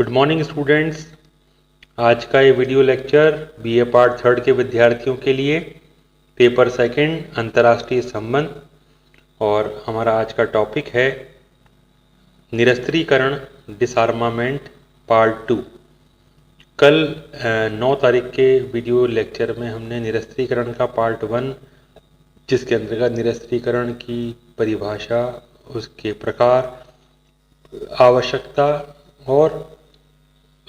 Good morning students. आज का ये video lecture BA part third के विद्यार्थियों के लिए पेपर सेकंड अंतर्राष्ट्रीय संबंध और हमारा आज का टॉपिक है निरस्त्रीकरण डिसआर्मामेंट पार्ट 2। कल 9 तारीख के वीडियो लेक्चर में हमने निरस्त्रीकरण का पार्ट 1 जिसके अंतर्गत निरस्त्रीकरण की परिभाषा, उसके प्रकार, आवश्यकता और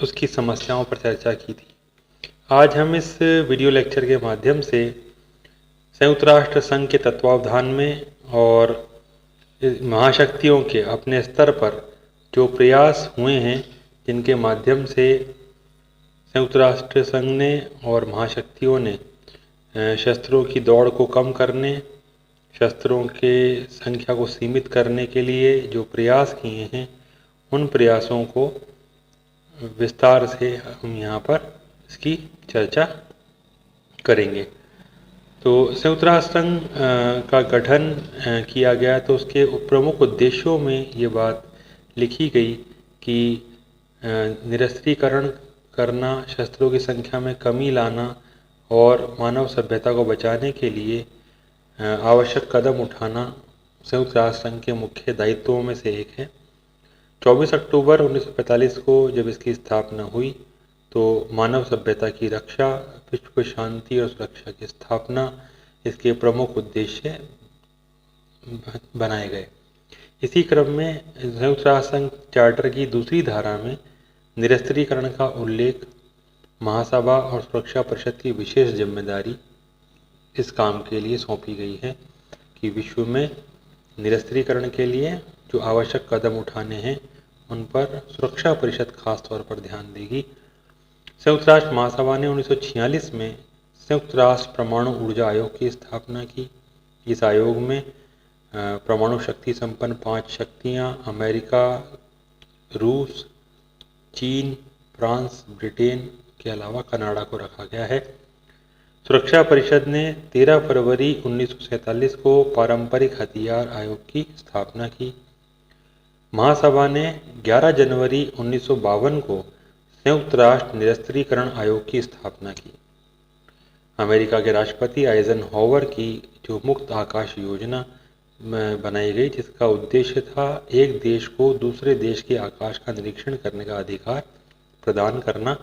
उसकी समस्याओं पर चर्चा की थी। आज हम इस वीडियो लेक्चर के माध्यम से संयुक्त राष्ट्र संघ के तत्वावधान में और महाशक्तियों के अपने स्तर पर जो प्रयास हुए हैं, जिनके माध्यम से संयुक्त राष्ट्र संघ ने और महाशक्तियों ने शस्त्रों की दौड़ को कम करने, शस्त्रों के संख्या को सीमित करने के लिए जो प्रयास किए हैं, उन प्रयासों को विस्तार से हम यहाँ पर इसकी चर्चा करेंगे। तो संयुक्त राष्ट्र संघ का गठन किया गया तो उसके प्रमुख उद्देश्यों में ये बात लिखी गई कि निरस्त्रीकरण करना, शस्त्रों की संख्या में कमी लाना और मानव सभ्यता को बचाने के लिए आवश्यक कदम उठाना संयुक्त राष्ट्र संघ के मुख्य दायित्वों में से एक है। 24 अक्टूबर 1945 को जब इसकी स्थापना हुई तो मानव सभ्यता की रक्षा, विश्व की शांति और सुरक्षा की स्थापना इसके प्रमुख उद्देश्य बनाए गए। इसी क्रम में संयुक्त राष्ट्र संघ चार्टर की दूसरी धारा में निरस्त्रीकरण का उल्लेख महासभा और सुरक्षा परिषद की विशेष जिम्मेदारी इस काम के लिए सौंपी गई है कि विश्व में निरस्त्रीकरण के लिए जो आवश्यक कदम उठाने हैं उन पर सुरक्षा परिषद खास तौर पर ध्यान देगी। संयुक्त राष्ट्र महासभा ने 1946 में संयुक्त राष्ट्र परमाणु ऊर्जा आयोग की स्थापना की। इस आयोग में परमाणु शक्ति संपन्न 5 शक्तियां अमेरिका, रूस, चीन, फ्रांस, ब्रिटेन के अलावा कनाडा को रखा गया है। सुरक्षा परिषद ने 13 फरवरी 1947 को पारंपरिक हथियार आयोग की स्थापना की। महासभा ने 11 जनवरी 1952 को संयुक्त राष्ट्र निरस्त्रीकरण आयोग की स्थापना की। अमेरिका के राष्ट्रपति आइजनहावर की जो मुक्त आकाश योजना बनाई गई, जिसका उद्देश्य था एक देश को दूसरे देश के आकाश का निरीक्षण करने का अधिकार प्रदान करना,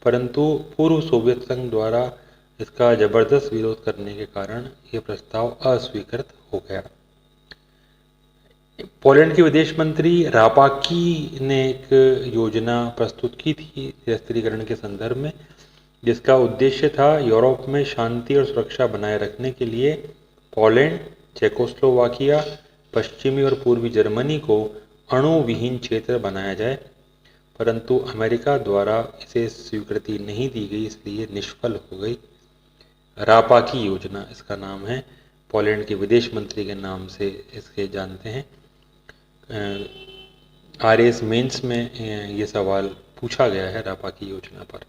परंतु पूर्व सोवियत संघ द्वारा इसका जबरदस्त विरोध करने के कारण ये प्रस्ताव अस्वीकृत हो गया। पोलैंड के विदेश मंत्री रापाकी ने एक योजना प्रस्तुत की थी निरस्त्रीकरण के संदर्भ में, जिसका उद्देश्य था यूरोप में शांति और सुरक्षा बनाए रखने के लिए पोलैंड, चेकोस्लोवाकिया, पश्चिमी और पूर्वी जर्मनी को अणु विहीन क्षेत्र बनाया जाए, परंतु अमेरिका द्वारा इसे स्वीकृति नहीं दी गई, इसलिए निष्फल हो गई। रापाकी योजना इसका नाम है, पोलैंड के विदेश मंत्री के नाम से इसके जानते हैं। RAS मेंस में ये सवाल पूछा गया है रापाकी योजना पर।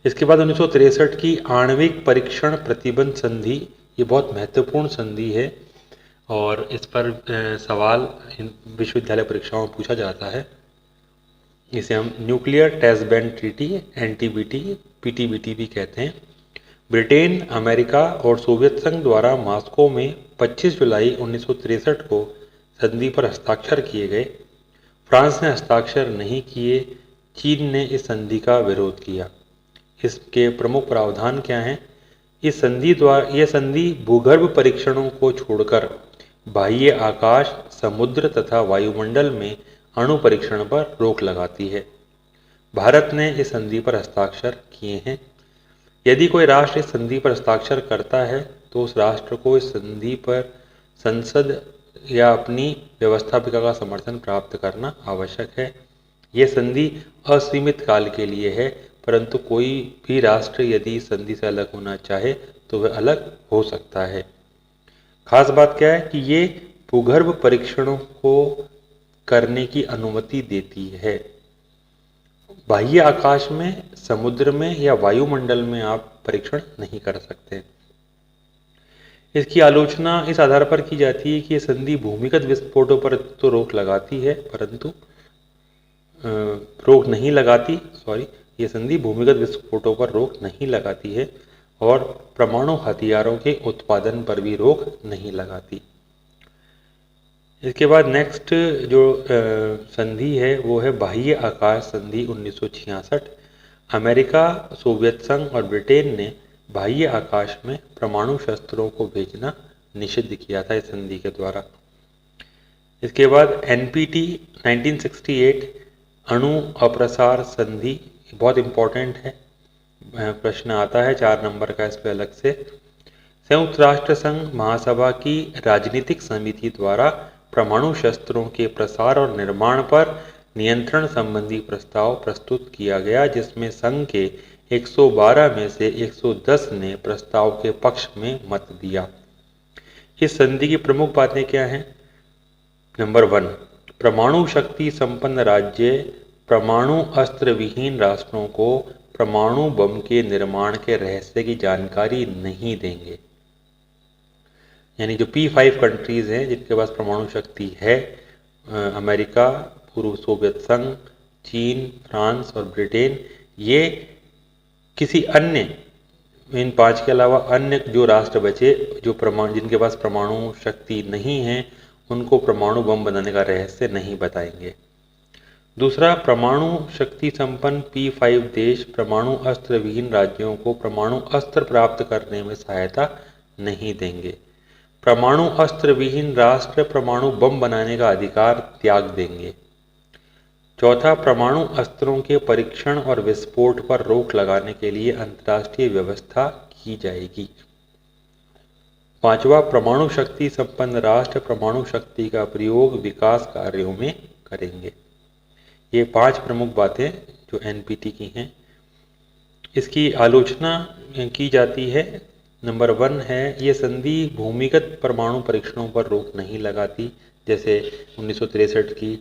इसके बाद 1963 की आणविक परीक्षण प्रतिबंध संधि, ये बहुत महत्वपूर्ण संधि है और इस पर सवाल विश्वविद्यालय परीक्षाओं में पूछा जाता है। इसे हम nuclear test ban treaty, NTBT, PTBT भी कहते हैं। ब्रिटेन, अमेरिका और सोवियत संघ द्वारा मॉस्को में 25 जुलाई 1963 को संधि पर हस्ताक्षर किए गए। फ्रांस ने हस्ताक्षर नहीं किए। चीन ने इस संधि का विरोध किया। इसके प्रमुख प्रावधान क्या हैं? इस संधि द्वारा यह संधि भूगर्भ परीक्षणों को छोड़कर बाह्य आकाश, समुद्र तथा वायुमंडल में अणु परीक्षण पर रोक लगाती है। भारत ने इस संधि पर हस्ताक्षर किए हैं। यदि कोई राष्ट्र इस संधि पर हस्ताक्षर करता है तो उस राष्ट्र को इस संधि पर संसद या अपनी व्यवस्थापिका का समर्थन प्राप्त करना आवश्यक है। यह संधि असीमित काल के लिए है, परंतु कोई भी राष्ट्र यदि संधि से अलग होना चाहे तो वह अलग हो सकता है। खास बात क्या है कि ये भूगर्भ परीक्षणों को करने की अनुमति देती है। बाह्य आकाश में, समुद्र में या वायुमंडल में आप परीक्षण नहीं कर सकते। इसकी आलोचना इस आधार पर की जाती है कि यह संधि भूमिगत विस्फोटों पर तो रोक लगाती है, परंतु रोक नहीं लगाती, ये संधि भूमिगत विस्फोटों पर रोक नहीं लगाती है और परमाणु हथियारों के उत्पादन पर भी रोक नहीं लगाती। इसके बाद नेक्स्ट जो संधि है वो है बाह्य आकाश संधि 1966। अमेरिका, सोवियत संघ और ब्रिटेन ने बाह्य आकाश में परमाणु शस्त्रों को भेजना निषिद्ध किया था इस संधि के द्वारा। इसके बाद एनपीटी 1968 अणु अप्रसार संधि, बहुत इंपॉर्टेंट है, प्रश्न आता है 4 नंबर का इस पे अलग से। संयुक्त राष्ट्र संघ महासभा की राजनीतिक समिति द्वारा परमाणु शस्त्रों के प्रसार और निर्माण पर नियंत्रण संबंधी प्रस्ताव प्रस्तुत किया गया, जिसमें संघ के 112 में से 110 ने प्रस्ताव के पक्ष में मत दिया। इस संधि की प्रमुख बातें क्या हैं? नंबर 1, परमाणु शक्ति संपन्न राज्य परमाणु अस्त्र विहीन राष्ट्रों को परमाणु बम के निर्माण के रहस्य की जानकारी नहीं देंगे। यानी जो P5 कंट्रीज हैं जिनके पास परमाणु शक्ति है, अमेरिका, पूर्व सोवियत संघ, चीन, फ्रांस और ब्रिटेन, ये किसी अन्य, इन 5 के अलावा अन्य जो राष्ट्र बचे जो जिनके पास परमाणु शक्ति नहीं है, उनको परमाणु बम बनाने का रहस्य नहीं बताएंगे। दूसरा, परमाणु शक्ति संपन्न P5 देश परमाणु अस्त्र विहीन राज्यों को परमाणु अस्त्र प्राप्त करने में सहायता नहीं देंगे। परमाणु अस्त्र विहीन राष्ट्र परमाणु बम बनाने का अधिकार त्याग देंगे। चौथा, परमाणु अस्त्रों के परीक्षण और विस्फोट पर रोक लगाने के लिए अंतर्राष्ट्रीय व्यवस्था की जाएगी। पांचवा, परमाणु शक्ति संपन्न राष्ट्र परमाणु शक्ति का प्रयोग विकास कार्यों में करेंगे। ये 5 प्रमुख बातें जो एनपीटी की हैं। इसकी आलोचना की जाती है। नंबर 1 है, ये संधि भूमिगत परमाणु परीक्षणों पर रोक नहीं लगाती, जैसे 1963 की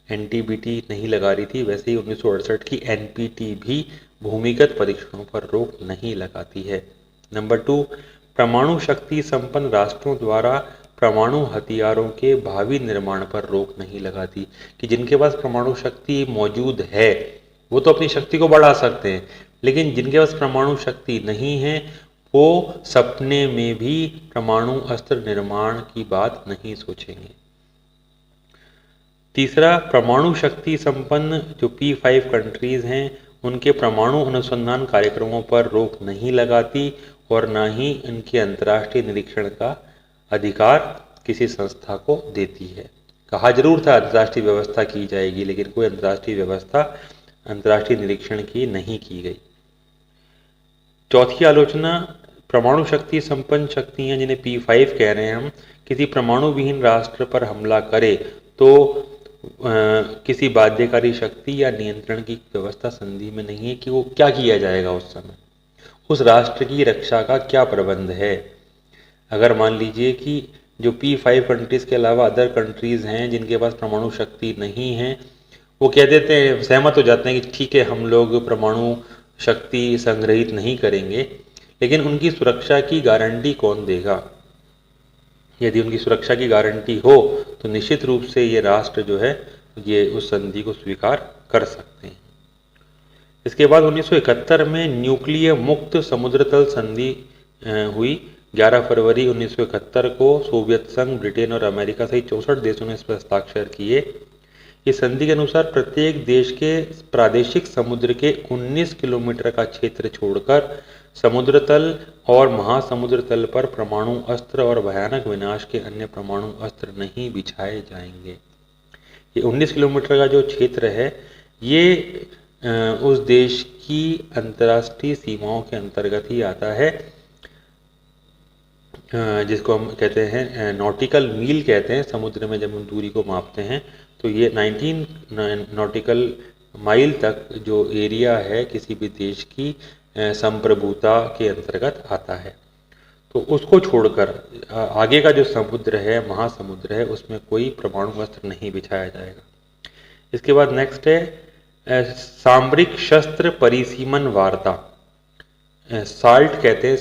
एनटीबीटी नहीं लगा रही थी, वैसे ही 1968 की एनपीटी भी भूमिगत परीक्षणों पर रोक नहीं लगाती है। नंबर 2, परमाणु शक्ति संपन्न राष्ट्रों द्वारा परमाणु हथियारों के भावी निर्माण पर रोक नहीं लगाती, कि जिनके पास परमाणु शक्ति मौजूद है वो तो अपनी शक्ति को बढ़ा सकते हैं, लेकिन जिनके पास परमाणु शक्ति नहीं है वो सपने में भी परमाणु अस्त्र निर्माण की बात नहीं सोचेंगे। तीसरा, परमाणु शक्ति संपन्न जो P5 कंट्रीज हैं उनके परमाणु अनुसंधान कार्यक्रमों पर रोक नहीं लगाती और न ही इनके अंतर्राष्ट्रीय निरीक्षण का अधिकार किसी संस्था को देती है। कहा जरूर था अंतर्राष्ट्रीय व्यवस्था की जाएगी, लेकिन कोई अंतर्राष्ट्रीय व्यवस्था अंतर्राष्ट्रीय निरीक्षण की नहीं की गई। चौथी आलोचना, परमाणु शक्ति संपन्न शक्तियां जिन्हें P5 कह रहे हैं हम, किसी परमाणु विहीन राष्ट्र पर हमला करे तो किसी बाध्यकारी शक्ति या नियंत्रण की व्यवस्था संधि में नहीं है कि वो क्या किया जाएगा उस समय, उस राष्ट्र की रक्षा का क्या प्रबंध है। अगर मान लीजिए कि जो P5 कंट्रीज के अलावा अदर कंट्रीज हैं जिनके पास परमाणु शक्ति नहीं है, वो कह देते हैं, सहमत हो जाते हैं कि ठीक है हम लोग परमाणु शक्ति संग्रहित नहीं करेंगे, लेकिन उनकी सुरक्षा की गारंटी कौन देगा? यदि उनकी सुरक्षा की गारंटी हो तो निश्चित रूप से ये राष्ट्र जो है ये उस संधि को स्वीकार कर सकते हैं। इसके बाद 1971 में न्यूक्लिय मुक्त समुद्र तल संधि हुई। 11 फरवरी 1971 को सोवियत संघ, ब्रिटेन और अमेरिका सहित 64 देशों ने इस पर हस्ताक्षर किए। इस संधि के अनुसार प्रत्येक देश के प्रादेशिक समुद्र के 19 किलोमीटर का क्षेत्र छोड़कर समुद्र तल और महासमुद्र तल पर परमाणु अस्त्र और भयानक विनाश के अन्य परमाणु अस्त्र नहीं बिछाए जाएंगे। ये 19 किलोमीटर का जो क्षेत्र है ये उस देश की अंतर्राष्ट्रीय सीमाओं के अंतर्गत ही आता है, जिसको हम कहते हैं नॉटिकल मील कहते हैं। समुद्र में जब हम दूरी को मापते हैं तो ये 19 नॉटिकल माइल तक जो एरिया है किसी भी देश की संप्रभुता के अंतर्गत आता है। तो उसको छोड़कर आगे का जो समुद्र है, महासमुद्र है, उसमें कोई परमाणु अस्त्र नहीं बिछाया जाएगा। इसके बाद नेक्स्ट है सामरिक शस्त्र परिसीमन वार्ता, साल्ट कहते हैं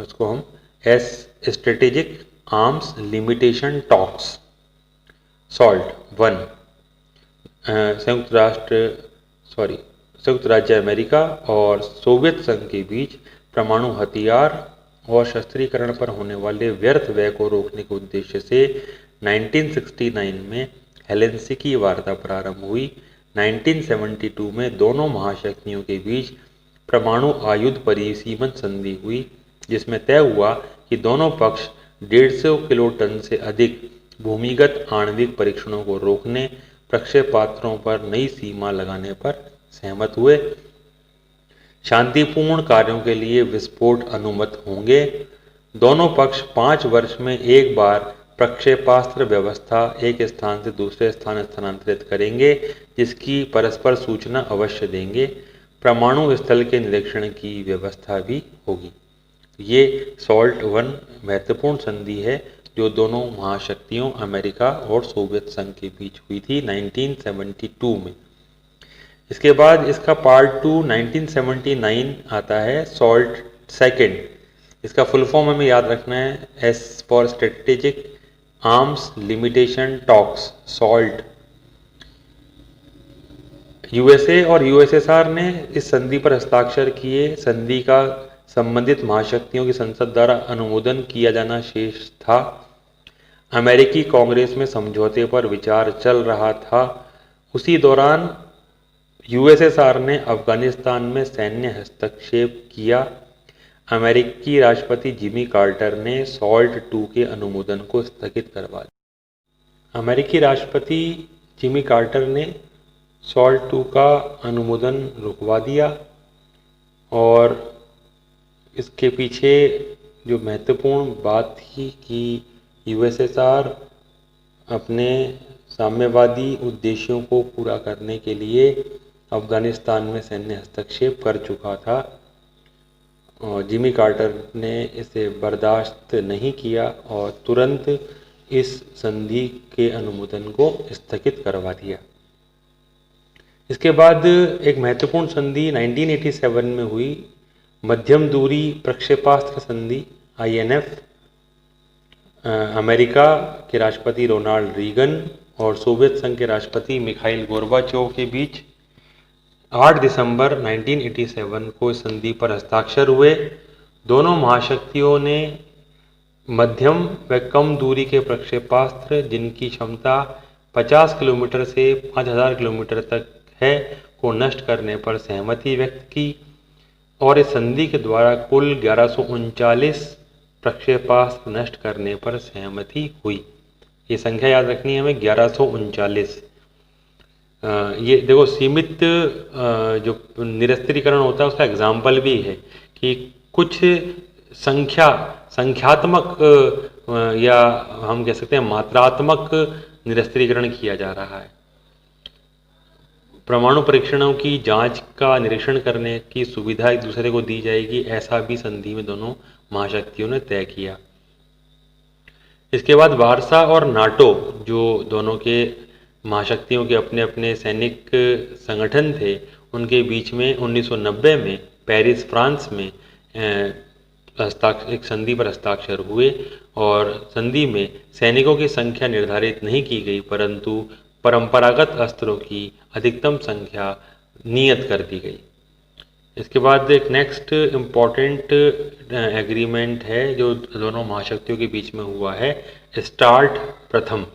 इसको हम strategic arms limitation talks, salt 1। संयुक्त राज्य अमेरिका और सोवियत संघ के बीच परमाणु हथियार और शस्त्रीकरण पर होने वाले व्यर्थ व्यय को रोकने के उद्देश्य से 1969 में हेलेंसिकी वार्ता प्रारंभ हुई। 1972 में दोनों महाशक्तियों के बीच परमाणु आयुध परिसीमन संधि हुई, जिसमें तय हुआ कि दोनों पक्ष 150 किलोटन से अधिक भूमिगत आणविक परीक्षणों को रोकने, प्रक्षेपास्त्रों पर नई सीमा लगाने पर सहमत हुए। शांतिपूर्ण कार्यों के लिए विस्फोट अनुमत होंगे। दोनों पक्ष 5 वर्ष में एक बार प्रक्षेपास्त्र व्यवस्था एक स्थान से दूसरे स्थान स्थानांतरित करेंगे, जिसकी परस्पर सूचना अवश्य देंगे। परमाणु स्थल के निरीक्षण की व्यवस्था भी होगी। ये SALT I महत्वपूर्ण संधि है जो दोनों महाशक्तियों अमेरिका और सोवियत संघ के बीच हुई थी 1972 में। इसके बाद इसका पार्ट 2 1979 आता है, SALT II। इसका फुल फॉर्म हमें याद रखना है, S for strategic arms limitation talks, SALT। USA और USSR ने इस संधि पर हस्ताक्षर किए। संधि का संबंधित महाशक्तियों की संसद द्वारा अनुमोदन किया जाना शेष था। अमेरिकी कांग्रेस में समझौते पर विचार चल रहा था। उसी दौरान USSR ने अफगानिस्तान में सैन्य हस्तक्षेप किया। अमेरिकी राष्ट्रपति जिमी कार्टर ने SALT II के अनुमोदन को स्थगित करवा दिया। अमेरिकी राष्ट्रपति जिमी कार्टर ने SALT II का अनुमोदन रुकवा दिया और इसके पीछे जो महत्वपूर्ण बात थी कि USSR अपने साम्यवादी उद्देश्यों को पूरा करने के लिए अफगानिस्तान में सैन्य हस्तक्षेप कर चुका था और जिमी कार्टर ने इसे बर्दाश्त नहीं किया और तुरंत इस संधि के अनुमोदन को स्थगित करवा दिया। इसके बाद एक महत्वपूर्ण संधि 1987 में हुई, मध्यम दूरी प्रक्षेपास्त्र संधि INF। अमेरिका के राष्ट्रपति रोनाल्ड रीगन और सोवियत संघ के राष्ट्रपति मिखाइल गोर्बाचोव के बीच 8 दिसंबर 1987 को इस संधि पर हस्ताक्षर हुए। दोनों महाशक्तियों ने मध्यम व कम दूरी के प्रक्षेपास्त्र, जिनकी क्षमता 50 किलोमीटर से 5000 किलोमीटर तक है, को नष्ट करने पर सहमति व्यक्त की और इस संधि के द्वारा कुल 1139 प्रक्षेपास्त्र नष्ट करने पर सहमति हुई। ये संख्या याद रखनी है हमें, 1139। ये देखो सीमित जो निरस्त्रीकरण होता है उसका एग्जाम्पल भी है कि कुछ संख्यात्मक या हम कह सकते हैं मात्रात्मक निरस्त्रीकरण किया जा रहा है। परमाणु परीक्षणों की जांच का निरीक्षण करने की सुविधा एक दूसरे को दी जाएगी, ऐसा भी संधि में दोनों महाशक्तियों ने तय किया। इसके बाद वार्सा और नाटो, जो दोनों के महाशक्तियों के अपने अपने सैनिक संगठन थे, उनके बीच में 1990 में पेरिस फ्रांस में एक संधि पर हस्ताक्षर हुए और संधि में सैनिकों की संख्या निर्धारित नहीं की गई, परंतु परंपरागत अस्त्रों की अधिकतम संख्या नियत कर दी गई। इसके बाद एक नेक्स्ट इम्पॉर्टेंट एग्रीमेंट है जो दोनों महाशक्तियों के बीच में हुआ है, START प्रथम,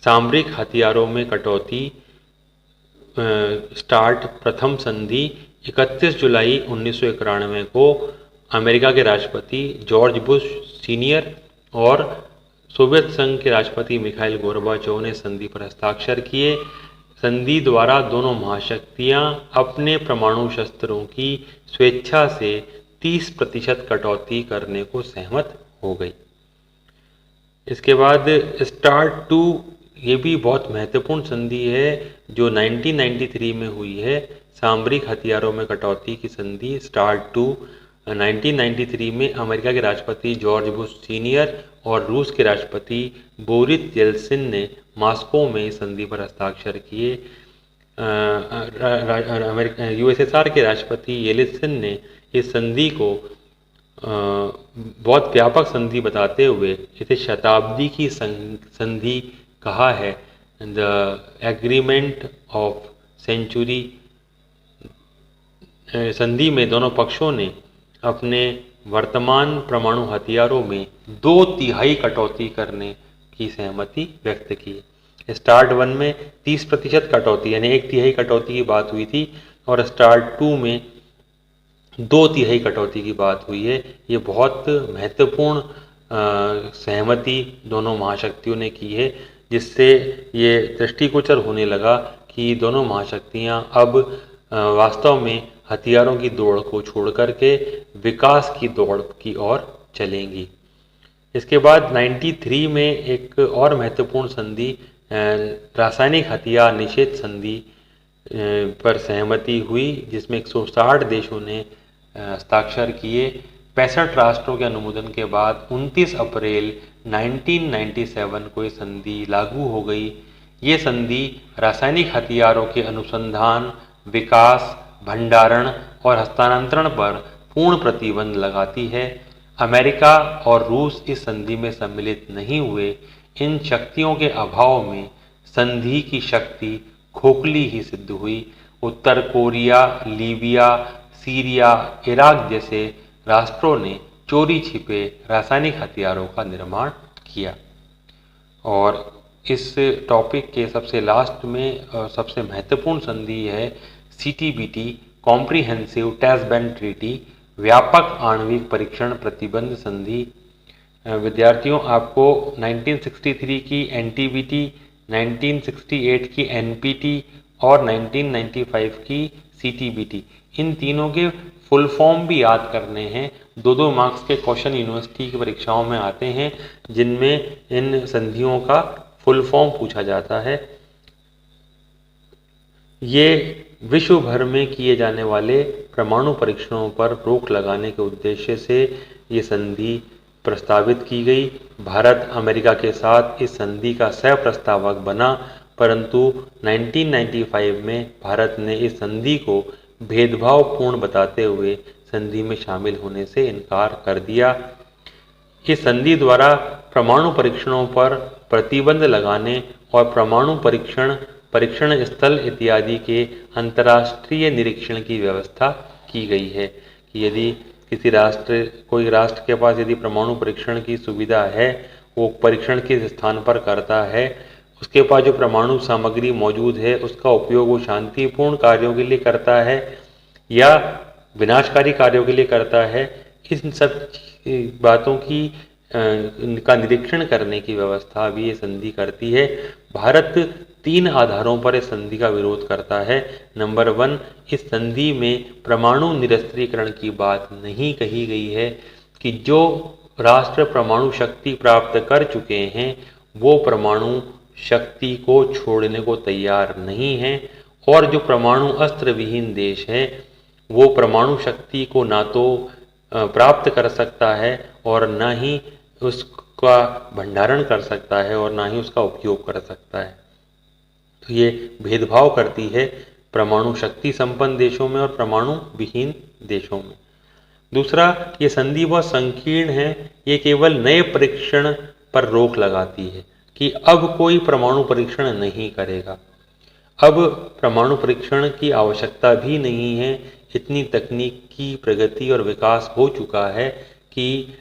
सामरिक हथियारों में कटौती। START प्रथम संधि 31 जुलाई 1991 को अमेरिका के राष्ट्रपति जॉर्ज बुश सीनियर और सोवियत संघ के राष्ट्रपति मिखाइल गोर्बाचोव ने संधि पर हस्ताक्षर किए। संधि द्वारा दोनों महाशक्तियां अपने परमाणु शस्त्रों की स्वेच्छा से 30% कटौती करने को सहमत हो गई। इसके बाद START II, ये भी बहुत महत्वपूर्ण संधि है जो 1993 में हुई है, सामरिक हथियारों में कटौती की संधि START II। 1993 में अमेरिका के राष्ट्रपति जॉर्ज बुश सीनियर और रूस के राष्ट्रपति बोरिस येल्सिन ने मॉस्को में संधि पर हस्ताक्षर किए। USSR के राष्ट्रपति येल्सिन ने इस संधि को बहुत व्यापक संधि बताते हुए इसे शताब्दी की संधि कहा है। द एग्रीमेंट ऑफ सेंचुरी संधि में दोनों पक्षों ने अपने वर्तमान परमाणु हथियारों में 2/3 कटौती करने की सहमति व्यक्त की। स्टार्ट 1 में 30% कटौती यानी 1/3 कटौती की बात हुई थी और स्टार्ट 2 में 2/3 कटौती की बात हुई है। ये बहुत महत्वपूर्ण सहमति दोनों महाशक्तियों ने की है, जिससे ये दृष्टिगोचर होने लगा कि दोनों महाशक्तियां अब वास्तव में हथियारों की दौड़ को छोड़ करके विकास की दौड़ की ओर चलेंगी। इसके बाद 93 में एक और महत्वपूर्ण संधि रासायनिक हथियार निषेध संधि पर सहमति हुई, जिसमें 160 देशों ने हस्ताक्षर किए। 65 राष्ट्रों के अनुमोदन के बाद 29 अप्रैल 1997 को ये संधि लागू हो गई। ये संधि रासायनिक हथियारों के अनुसंधान, विकास, भंडारण और हस्तांतरण पर पूर्ण प्रतिबंध लगाती है। अमेरिका और रूस इस संधि में सम्मिलित नहीं हुए। इन शक्तियों के अभाव में संधि की शक्ति खोखली ही सिद्ध हुई। उत्तर कोरिया, लीबिया, सीरिया, इराक जैसे राष्ट्रों ने चोरी छिपे रासायनिक हथियारों का निर्माण किया। और इस टॉपिक के सबसे लास्ट में सबसे महत्वपूर्ण संधि है CTBT, comprehensive test ban treaty, व्यापक आणविक परीक्षण प्रतिबंध संधि। विद्यार्थियों, आपको 1963 की NTBT, 1968 की NPT और 1995 की CTBT, इन तीनों के फुल फॉर्म भी याद करने हैं। 2-2 मार्क्स के क्वेश्चन यूनिवर्सिटी की परीक्षाओं में आते हैं, जिनमें इन संधियों का फुल फॉर्म पूछा जाता है। ये विश्व भर में किए जाने वाले परमाणु परीक्षणों पर रोक लगाने के उद्देश्य से ये संधि प्रस्तावित की गई। भारत अमेरिका के साथ इस संधि का सह प्रस्तावक बना, परंतु 1995 में भारत ने इस संधि को भेदभावपूर्ण बताते हुए संधि में शामिल होने से इनकार कर दिया। इस संधि द्वारा परमाणु परीक्षणों पर प्रतिबंध लगाने और परमाणु परीक्षण स्थल इत्यादि के अंतर्राष्ट्रीय निरीक्षण की व्यवस्था की गई है कि यदि कोई राष्ट्र के पास यदि परमाणु परीक्षण की सुविधा है, वो परीक्षण किस स्थान पर करता है, उसके पास जो परमाणु सामग्री मौजूद है उसका उपयोग वो शांतिपूर्ण कार्यों के लिए करता है या विनाशकारी कार्यों के लिए करता है, इन सब बातों की का निरीक्षण करने की व्यवस्था भी ये संधि करती है। भारत 3 आधारों पर इस संधि का विरोध करता है। नंबर 1, इस संधि में परमाणु निरस्त्रीकरण की बात नहीं कही गई है कि जो राष्ट्र परमाणु शक्ति प्राप्त कर चुके हैं वो परमाणु शक्ति को छोड़ने को तैयार नहीं हैं, और जो परमाणु अस्त्र विहीन देश है वो परमाणु शक्ति को ना तो प्राप्त कर सकता है और ना ही उसका भंडारण कर सकता है और ना ही उसका उपयोग कर सकता है। तो ये भेदभाव करती है परमाणु शक्ति संपन्न देशों में और परमाणु विहीन देशों में। दूसरा, ये संधि बहुत संकीर्ण है। ये केवल नए परीक्षण पर रोक लगाती है कि अब कोई परमाणु परीक्षण नहीं करेगा। अब परमाणु परीक्षण की आवश्यकता भी नहीं है। इतनी तकनीकी प्रगति और विकास हो चुका है कि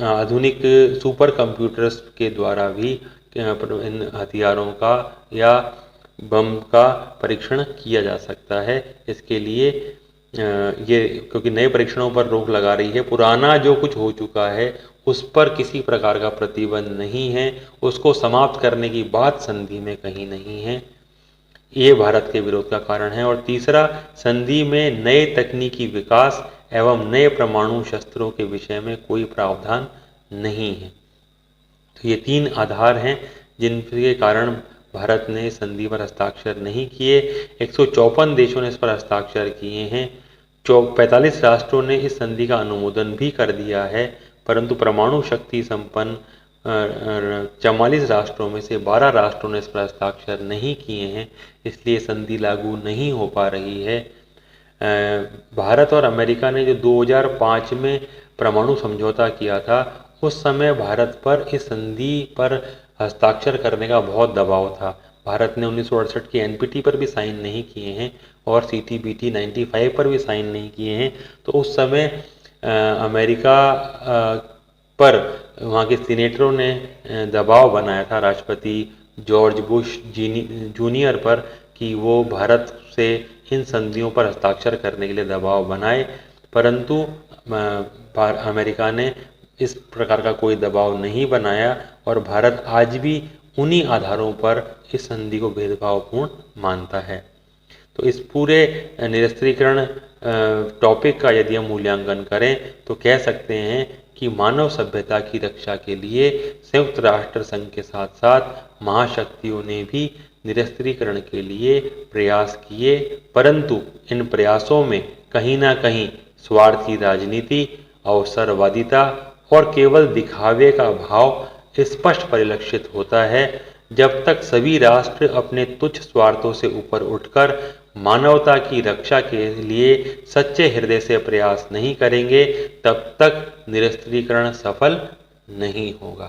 आधुनिक सुपर कंप्यूटर्स के द्वारा भी इन हथियारों का या बम का परीक्षण किया जा सकता है। इसके लिए ये क्योंकि नए परीक्षणों पर रोक लगा रही है, पुराना जो कुछ हो चुका है उस पर किसी प्रकार का प्रतिबंध नहीं है, उसको समाप्त करने की बात संधि में कहीं नहीं है। ये भारत के विरोध का कारण है। और तीसरा, संधि में नए तकनीकी विकास एवं नए परमाणु शस्त्रों के विषय में कोई प्रावधान नहीं है। तो ये 3 आधार हैं जिनके कारण भारत ने संधि पर हस्ताक्षर नहीं किए। 154 देशों ने इस पर हस्ताक्षर किए हैं। 45 राष्ट्रों ने इस संधि का अनुमोदन भी कर दिया है, परंतु परमाणु शक्ति संपन्न 44 राष्ट्रों में से 12 राष्ट्रों ने इस पर हस्ताक्षर नहीं किए हैं, इसलिए संधि लागू नहीं हो पा रही है। भारत और अमेरिका ने जो 2005 में परमाणु समझौता किया था, उस समय भारत पर इस संधि पर हस्ताक्षर करने का बहुत दबाव था। भारत ने 1968 की एनपीटी पर भी साइन नहीं किए हैं और सीटीबीटी 95 पर भी साइन नहीं किए हैं। तो उस समय अमेरिका पर वहाँ के सीनेटरों ने दबाव बनाया था राष्ट्रपति जॉर्ज बुश जूनियर पर कि वो भारत से इन संधियों पर हस्ताक्षर करने के लिए दबाव बनाए, परंतु अमेरिका ने इस प्रकार का कोई दबाव नहीं बनाया और भारत आज भी उन्हीं आधारों पर इस संधि को भेदभावपूर्ण मानता है। तो इस पूरे निरस्त्रीकरण टॉपिक का यदि हम मूल्यांकन करें तो कह सकते हैं कि मानव सभ्यता की रक्षा के लिए संयुक्त राष्ट्र संघ के साथ साथ महाशक्तियों ने भी निरस्त्रीकरण के लिए प्रयास किए, परंतु इन प्रयासों में कहीं ना कहीं स्वार्थी राजनीति, अवसरवादिता और केवल दिखावे का भाव स्पष्ट परिलक्षित होता है। जब तक सभी राष्ट्र अपने तुच्छ स्वार्थों से ऊपर उठकर मानवता की रक्षा के लिए सच्चे हृदय से प्रयास नहीं करेंगे, तब तक निरस्त्रीकरण सफल नहीं होगा।